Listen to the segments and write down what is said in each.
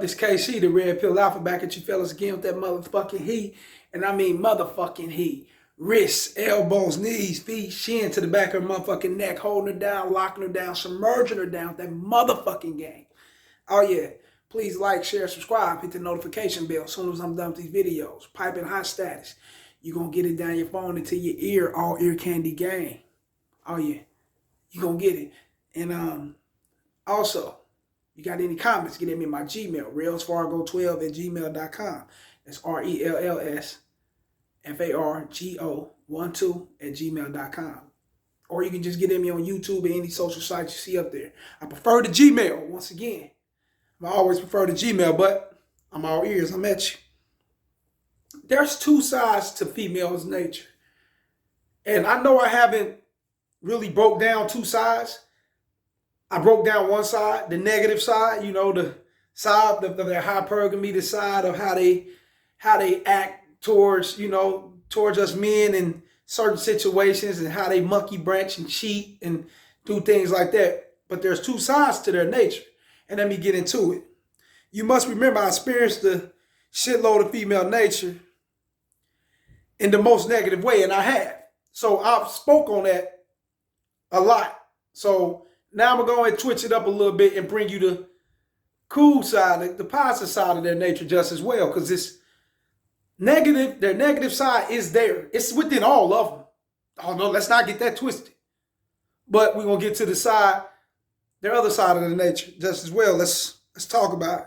up? This KC, the Red Pill Alpha, back at you fellas again with that motherfucking heat. And I mean motherfucking heat. Wrists, elbows, knees, feet, shin to the back of her motherfucking neck, holding her down, locking her down, submerging her down with that motherfucking game. Oh yeah. Please like, share, subscribe, hit the notification bell as soon as I'm done with these videos. Piping hot status. You're going to get it down your phone into your ear, all ear candy game. Oh yeah. You're going to get it. And also, you got any comments, get them in my Gmail, rellsfargo12@gmail.com. That's RELSFARGO12@gmail.com. Or you can just get at me on YouTube or any social site you see up there. I prefer the Gmail, once again. I always prefer the Gmail, but I'm all ears. I'm at you. There's two sides to females' nature. And I know I haven't really broke down two sides. I broke down one side, the negative side, you know, the side of their hypergamy, the side of how they act towards, you know, towards us men in certain situations and how they monkey branch and cheat and do things like that. But there's two sides to their nature. And let me get into it. You must remember I experienced the shitload of female nature in the most negative way, and I have. So I've spoke on that a lot. So now I'm going to go and twitch it up a little bit and bring you the cool side, the positive side of their nature just as well. Because it's negative, their negative side is there. It's within all of them. Oh no, let's not get that twisted. But we're going to get to the side, their other side of the nature just as well. Let's talk about it.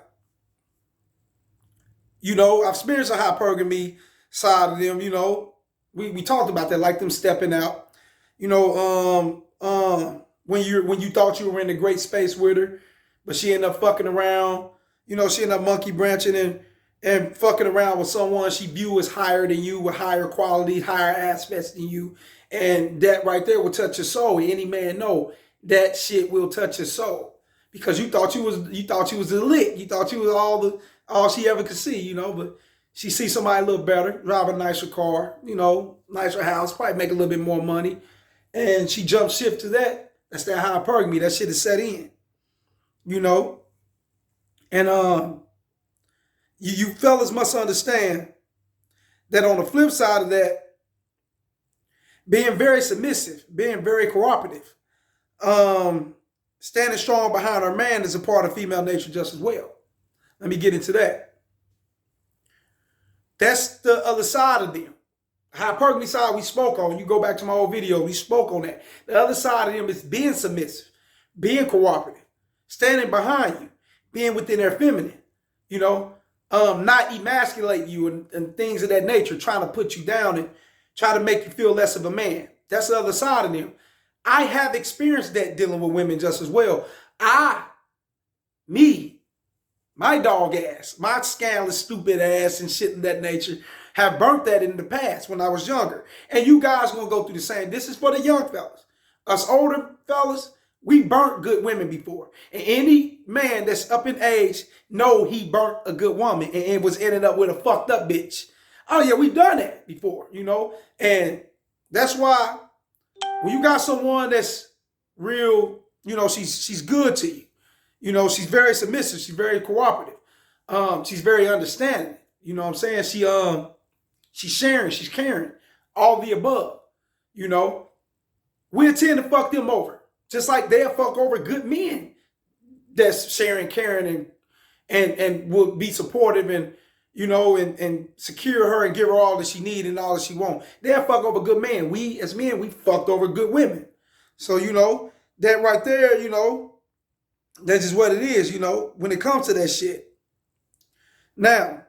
You know, I've experienced a hypergamy side of them, you know. We talked about that, like them stepping out. You know, when you thought you were in a great space with her, but she ended up fucking around. You know, she ended up monkey branching and fucking around with someone she view as higher than you, with higher quality, higher aspects than you. And that right there will touch your soul. Any man know that shit will touch your soul. Because you thought you was the lick. You thought you was all she ever could see, you know, but she sees somebody a little better, drive a nicer car, you know, nicer house, probably make a little bit more money. And she jumps ship to that. That's that hypergamy. That shit is set in, you know. And you fellas must understand that on the flip side of that, being very submissive, being very cooperative, standing strong behind her man is a part of female nature just as well. Let me get into that. That's the other side of them. Hypergamy side we spoke on. You go back to my old video, we spoke on that. The other side of them is being submissive, being cooperative, standing behind you, being within their feminine, you know, not emasculate you and things of that nature, trying to put you down and try to make you feel less of a man. That's the other side of them. I have experienced that dealing with women just as well. My dog ass, my scandalous, stupid ass and shit of that nature have burnt that in the past when I was younger. And you guys going to go through the same. This is for the young fellas. Us older fellas, we burnt good women before. And any man that's up in age know he burnt a good woman and was ended up with a fucked up bitch. Oh yeah, we've done that before, you know. And that's why when you got someone that's real, you know, she's good to you. You know, she's very submissive. She's very cooperative. She's very understanding. You know what I'm saying? She's sharing. She's caring. All the above. You know, we'll tend to fuck them over. Just like they'll fuck over good men that's sharing, caring, and will be supportive and, you know, and secure her and give her all that she needs and all that she wants. They'll fuck over good men. We, as men, we fucked over good women. So, you know, that right there, you know, that's just what it is, you know, when it comes to that shit. Now,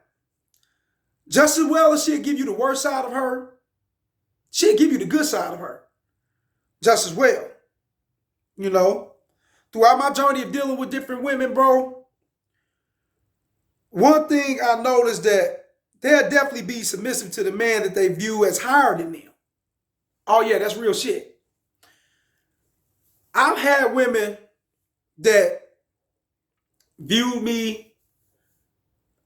just as well as she'll give you the worst side of her, she'll give you the good side of her. Just as well. You know, throughout my journey of dealing with different women, bro, one thing I noticed that they'll definitely be submissive to the man that they view as higher than them. Oh yeah, that's real shit. I've had women that view me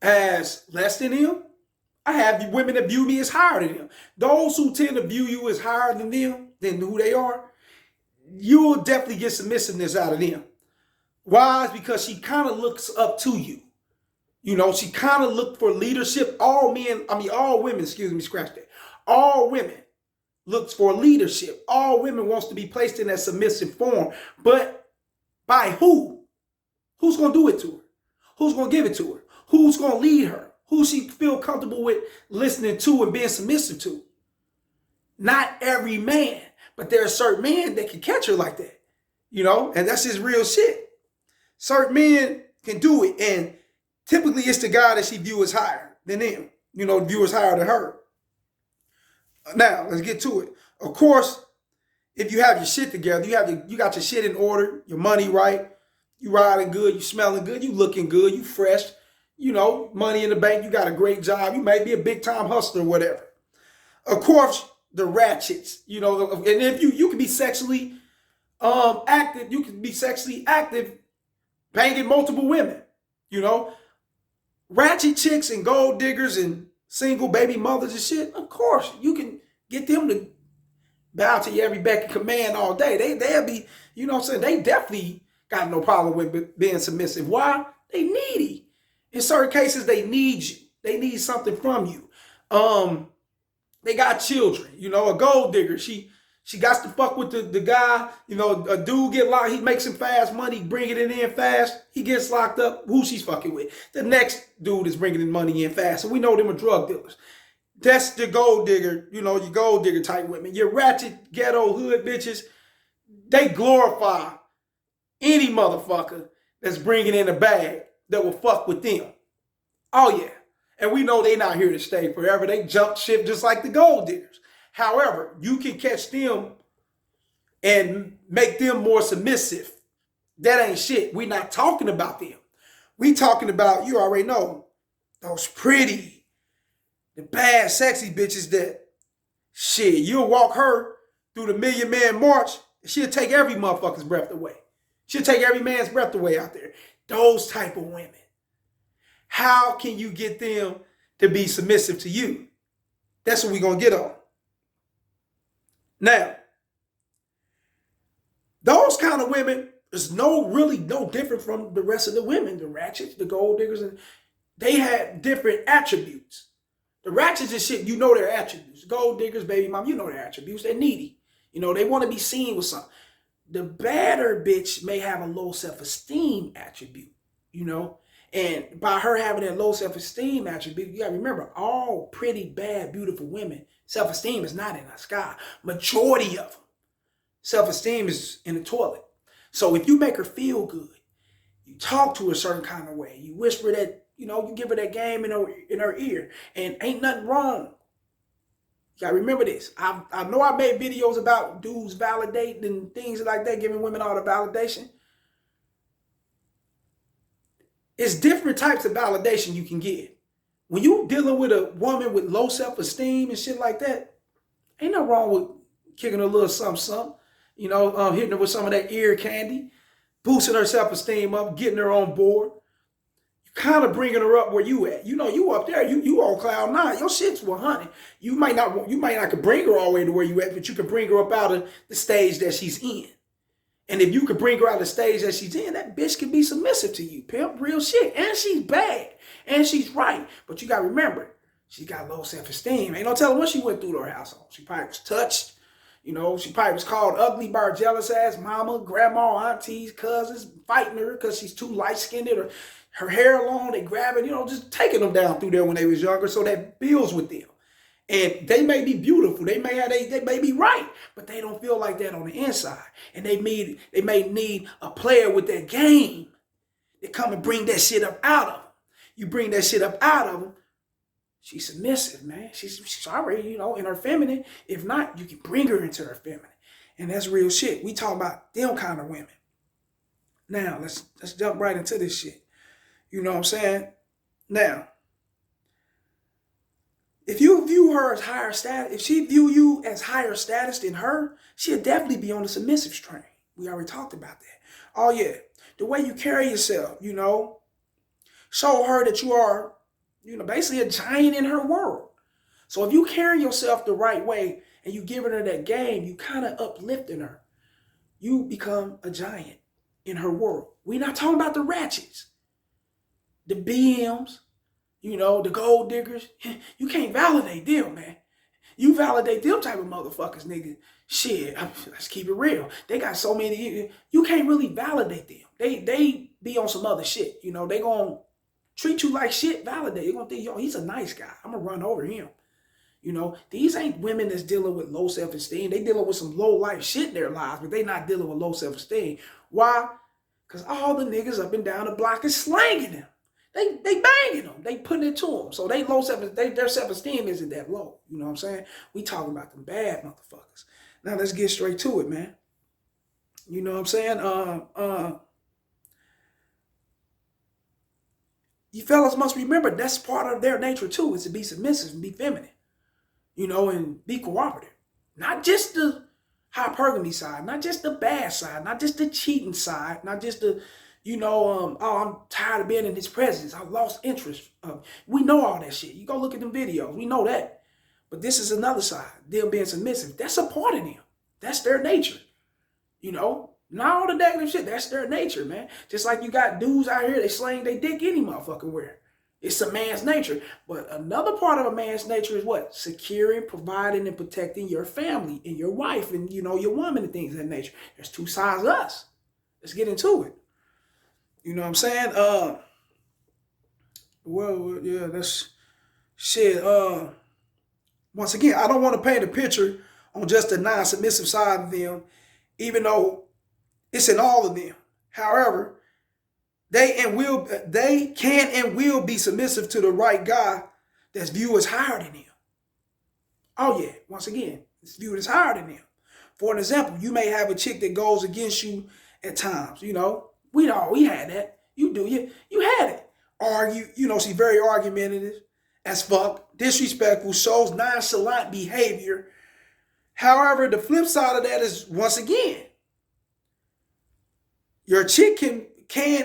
as less than them. I have women that view me as higher than them. Those who tend to view you as higher than them, than who they are, you will definitely get submissiveness out of them. Why? Because she kind of looks up to you. You know, she kind of looked for leadership. All women, excuse me, scratch that. All women looks for leadership. All women wants to be placed in that submissive form. But by who? Who's going to do it to her? Who's going to give it to her? Who's going to lead her? Who she feel comfortable with listening to and being submissive to? Not every man, but there are certain men that can catch her like that. You know, and that's just real shit. Certain men can do it, and typically it's the guy that she views higher than them. You know, viewers higher than her. Now, let's get to it. Of course, if you have your shit together, you got your shit in order, your money right, you riding good, you smelling good, you looking good, you fresh, you know, money in the bank, you got a great job, you may be a big time hustler or whatever. Of course, the ratchets, you know, and if you can be sexually active, you can be sexually active banging multiple women, you know. Ratchet chicks and gold diggers and single baby mothers and shit, of course, you can get them to bow to your every beck and command all day. They'll be, you know what I'm saying? They definitely got no problem with being submissive. Why? They needy. In certain cases, they need you. They need something from you. They got children. You know, a gold digger, she got to fuck with the guy. You know, a dude get locked. He makes some fast money, bringing it in fast. He gets locked up. Who she's fucking with? The next dude is bringing in money in fast. So we know them are drug dealers. That's the gold digger, you know, your gold digger type women. Your ratchet ghetto hood bitches, they glorify any motherfucker that's bringing in a bag that will fuck with them. Oh yeah. And we know they not here to stay forever. They jump ship just like the gold diggers. However, you can catch them and make them more submissive. That ain't shit. We not talking about them. We talking about, you already know, those pretty, the bad, sexy bitches that, shit, you'll walk her through the Million Man March, she'll take every motherfucker's breath away. She'll take every man's breath away out there. Those type of women. How can you get them to be submissive to you? That's what we're going to get on. Now, those kind of women is really no different from the rest of the women, the ratchets, the gold diggers, and they had different attributes. The ratchets and shit, you know their attributes. Gold diggers, baby mom, you know their attributes. They're needy. You know, they want to be seen with something. The badder bitch may have a low self-esteem attribute, you know. And by her having that low self-esteem attribute, you got to remember, all pretty, bad, beautiful women, self-esteem is not in the sky. Majority of them, self-esteem is in the toilet. So if you make her feel good, you talk to her a certain kind of way, you whisper that, you know, you give her that game in her ear, and ain't nothing wrong. You got to remember this. I know I made videos about dudes validating and things like that, giving women all the validation. It's different types of validation you can get. When you dealing with a woman with low self-esteem and shit like that, ain't no wrong with kicking her a little something, you know, hitting her with some of that ear candy, boosting her self-esteem up, getting her on board. You kind of bringing her up where you at. You know, you up there, you on cloud nine. Your shit's 100. You might not could bring her all the way to where you at, but you can bring her up out of the stage that she's in. And if you could bring her out of the stage that she's in, that bitch can be submissive to you, pimp, real shit. And she's bad. And she's right. But you got to remember, she got low self-esteem. Ain't no telling what she went through to her household. She probably was touched. You know, she probably was called ugly by her jealous ass mama, grandma, aunties, cousins, fighting her because she's too light-skinned or her hair long, they grab it, you know, just taking them down through there when they was younger. So that builds with them. And they may be beautiful, they may be right, but they don't feel like that on the inside. And they may need a player with that game to come and bring that shit up out of them. You bring that shit up out of them, she's submissive, man. She's already, you know, in her feminine. If not, you can bring her into her feminine. And that's real shit. We talking about them kind of women. Now, let's jump right into this shit. You know what I'm saying? Now, if you view her as higher status, if she view you as higher status than her, she'll definitely be on the submissive train. We already talked about that. Oh yeah, the way you carry yourself, you know, show her that you are, you know, basically a giant in her world. So if you carry yourself the right way and you giving her that game, you kind of uplifting her. You become a giant in her world. We're not talking about the ratchets. the BMs, you know, the gold diggers. You can't validate them, man. You validate them type of motherfuckers, nigga. Shit, let's keep it real. They got so many. You can't really validate them. They be on some other shit. You know, they gonna treat you like shit. Validate. You're gonna think, yo, he's a nice guy. I'm gonna run over him. You know, these ain't women that's dealing with low self-esteem. They dealing with some low life shit in their lives, but they not dealing with low self-esteem. Why? Because all the niggas up and down the block is slanging them. They banging them. They putting it to them. So their self-esteem isn't that low. You know what I'm saying? We talking about them bad motherfuckers. Now let's get straight to it, man. You know what I'm saying? You fellas must remember that's part of their nature too, is to be submissive and be feminine. You know, and be cooperative. Not just the hypergamy side, not just the bad side, not just the cheating side, not just the, you know, oh, I'm tired of being in his presence. I lost interest. We know all that shit. You go look at them videos. We know that. But this is another side. Them being submissive. That's a part of them. That's their nature. You know? Not all the negative shit. That's their nature, man. Just like you got dudes out here, they slang they dick any motherfucking where. It's a man's nature. But another part of a man's nature is what? Securing, providing, and protecting your family and your wife and, you know, your woman and things of that nature. There's two sides of us. Let's get into it. You know what I'm saying? Well, yeah, that's shit. Once again, I don't want to paint a picture on just the non-submissive side of them, even though it's in all of them. However, they can and will be submissive to the right guy that's viewed as higher than them. Oh yeah, once again, it's viewed as higher than them. For an example, you may have a chick that goes against you at times. You know, we had that. You do, you had it. Argue, you know, she's very argumentative as fuck, disrespectful, shows nonchalant behavior. However, the flip side of that is, once again, your chick can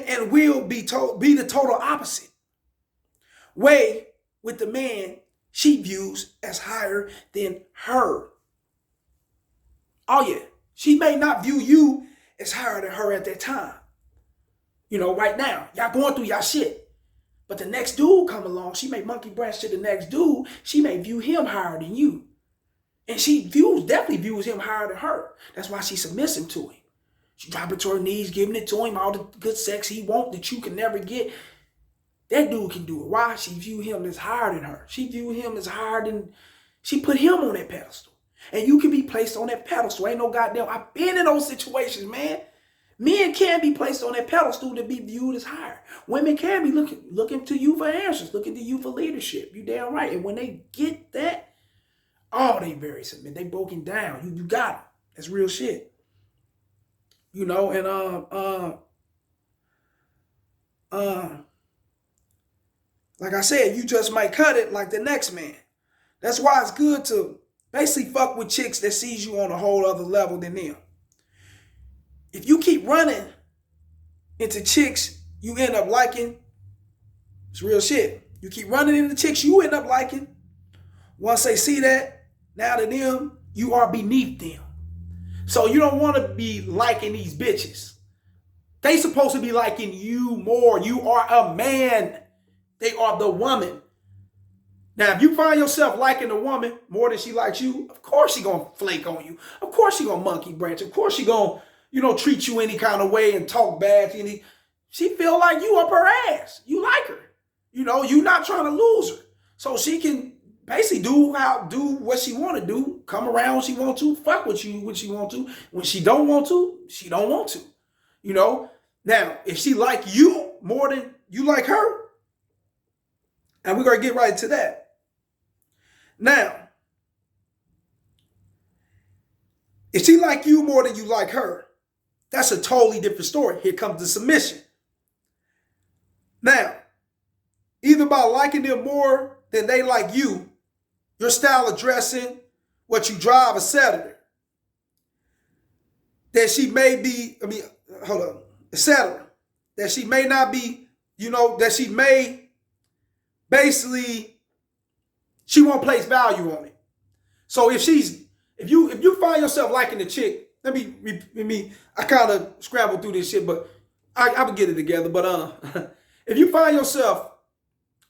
and will be the total opposite way with the man she views as higher than her. Oh yeah, she may not view you as higher than her at that time. You know, right now, y'all going through y'all shit. But the next dude come along, she may monkey branch to the next dude, she may view him higher than you. And she definitely views him higher than her. That's why she's submissive to him. She dropping to her knees, giving it to him, all the good sex he want that you can never get. That dude can do it. Why? She view him as higher than her. She view him as higher than, she put him on that pedestal. And you can be placed on that pedestal. Ain't no goddamn, I've been in those situations, man. Men can be placed on that pedestal to be viewed as higher. Women can be looking to you for answers, looking to you for leadership. You damn right. And when they get that, oh, they very submit. They broken down. You got it. That's real shit. You know, and like I said, you just might cut it like the next man. That's why it's good to basically fuck with chicks that sees you on a whole other level than them. If you keep running into chicks you end up liking, it's real shit. You keep running into chicks you end up liking. Once they see that, now to them, you are beneath them. So you don't want to be liking these bitches. They supposed to be liking you more. You are a man. They are the woman. Now, if you find yourself liking a woman more than she likes you, of course she gonna flake on you. Of course she gonna monkey branch. Of course she gonna, you know, treat you any kind of way and talk bad to you. She feel like you up her ass. You like her. You know, you not trying to lose her. So she can basically do what she want to do, come around when she want to, fuck with you when she want to. When she don't want to, she don't want to. You know? Now, if she like you more than you like her, and we're going to get right to that. Now, if she like you more than you like her, that's a totally different story. Here comes the submission. Now, either by liking them more than they like you, your style of dressing, what you drive, etc. That she may be, etc. That she may not be, you know, that she may basically, she won't place value on it. So if you find yourself liking the chick, I kind of scrambled through this shit, but I would get it together. But If you find yourself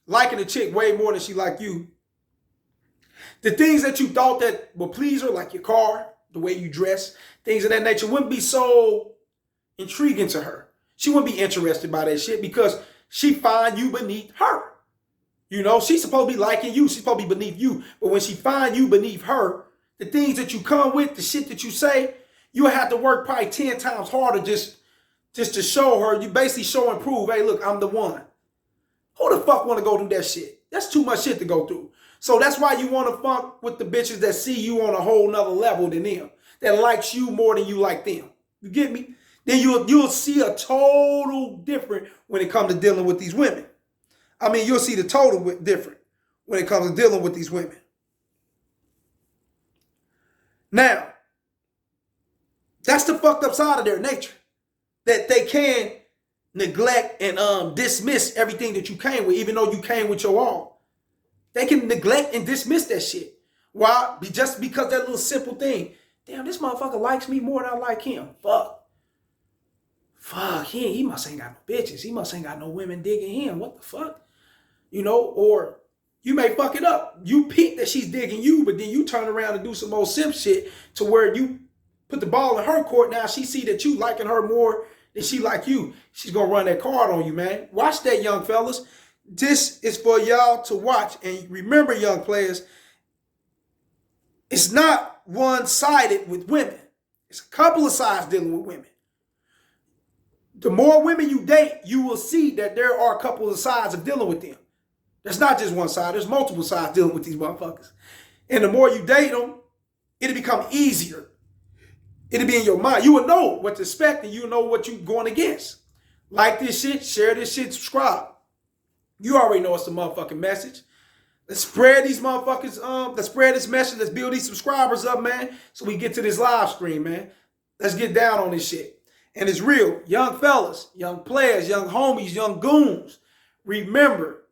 liking a chick way more than she like you, the things that you thought that would please her, like your car, the way you dress, things of that nature, wouldn't be so intriguing to her. She wouldn't be interested by that shit because she find you beneath her. You know, she's supposed to be liking you. She's supposed to be beneath you. But when she find you beneath her, the things that you come with, the shit that you say, you'll have to work probably 10 times harder just to show her. You basically show and prove, hey, look, I'm the one. Who the fuck want to go through that shit? That's too much shit to go through. So that's why you want to fuck with the bitches that see you on a whole nother level than them, that likes you more than you like them. You get me? Then you'll see a total different when it comes to dealing with these women. I mean, you'll see the total different when it comes to dealing with these women. Now, that's the fucked up side of their nature, that they can neglect and dismiss everything that you came with, even though you came with your all. They can neglect and dismiss that shit. Why? Just because that little simple thing. Damn, this motherfucker likes me more than I like him. Fuck, he must ain't got no bitches. He must ain't got no women digging him. What the fuck? You know, or you may fuck it up. You peep that she's digging you, but then you turn around and do some old simp shit to where you put the ball in her court. Now she see that you liking her more than she like you. She's going to run that card on you, man. Watch that, young fellas. This is for y'all to watch. And remember, young players, it's not one-sided with women. It's a couple of sides dealing with women. The more women you date, you will see that there are a couple of sides of dealing with them. There's not just one side. There's multiple sides dealing with these motherfuckers. And the more you date them, it'll become easier. It'll be in your mind. You will know what to expect and you will know what you're going against. Like this shit, share this shit, subscribe. You already know it's the motherfucking message. Let's spread these motherfuckers, let's spread this message. Let's build these subscribers up, man, so we get to this live stream, man. Let's get down on this shit. And it's real. Young fellas, young players, young homies, young goons. Remember,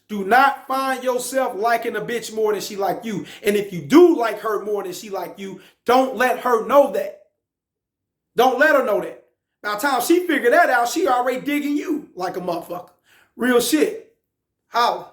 do not find yourself liking a bitch more than she like you. And if you do like her more than she like you, don't let her know that. Don't let her know that. By the time she figure that out, she already digging you like a motherfucker. Real shit. Holla.